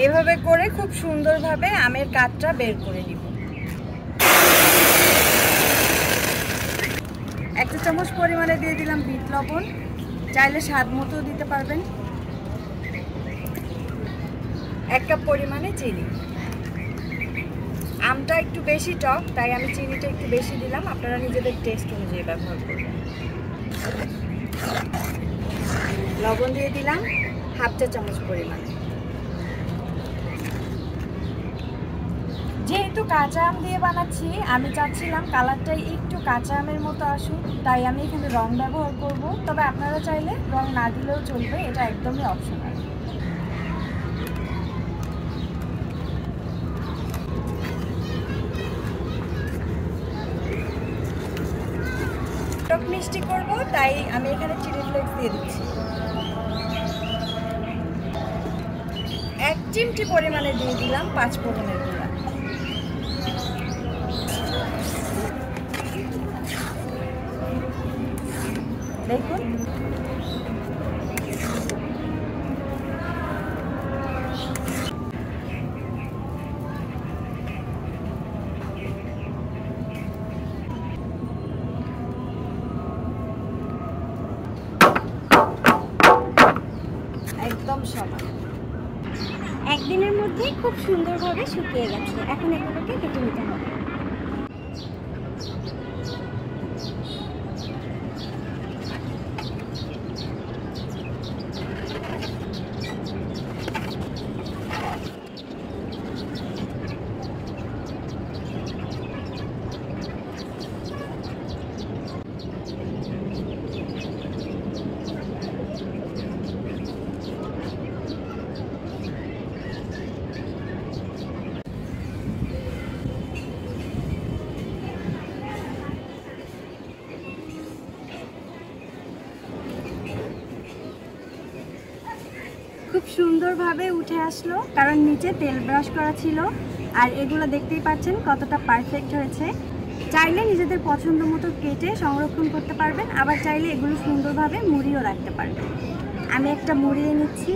এভাবে করে খুব সুন্দরভাবে আমের কাঠটা বের করে নিব। 1 চা চামচ পরিমাণে দিয়ে দিলাম বিট লবণ, চাইলে স্বাদ মতো দিতে পারবেন। 1 কাপ পরিমাণে চিনি। আমটা একটু বেশি টক, তাই আমি চিনিটা একটু বেশি দিলাম, আপনারা নিজেদের টেস্ট অনুযায়ী ব্যবহার করবেন। লবণ দিয়ে দিলাম 1/2 চা চামচ পরিমাণে। যেহেতু কাঁচা আম দিয়ে বানাচ্ছি, আমি চাচ্ছিলাম কালারটাই একটু কাঁচা আমের মতো আসুক, তাই আমি এখানে রং ব্যবহার করব। তবে আপনারা চাইলে রং না দিলেও চলবে, এটা একদমই অপশনাল। টক মিষ্টি করব, তাই আমি এখানে চিলি ফ্লেক্স দিয়ে দিচ্ছি। 1 চিমটি পরিমাণে দিয়ে দিলাম 5 ফোড়নের গুঁড়া। দেখুন একদম সমান। একদিনের মধ্যেই খুব সুন্দরভাবে শুকিয়ে গেছে। এখন এগুলোকে কেটে নিতে হবে। খুব সুন্দরভাবে উঠে আসলো, কারণ নিচে তেল ব্রাশ করা ছিল। আর এগুলো দেখতেই পাচ্ছেন কতটা পারফেক্ট হয়েছে। চাইলে নিজেদের পছন্দ মতো কেটে সংরক্ষণ করতে পারবেন, আবার চাইলে এগুলো সুন্দরভাবে মুড়িয়েও রাখতে পারবেন। আমি একটা মুড়িয়ে নিচ্ছি।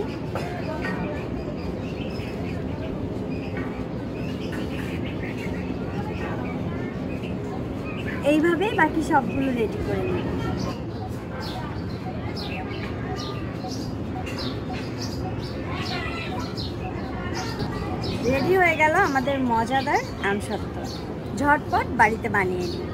এইভাবে বাকি সবগুলো রেডি করে নিব। রেডি হয়ে গেল আমাদের মজাদার আমসত্ত্ব। ঝটপট বাড়িতে বানিয়ে নিন।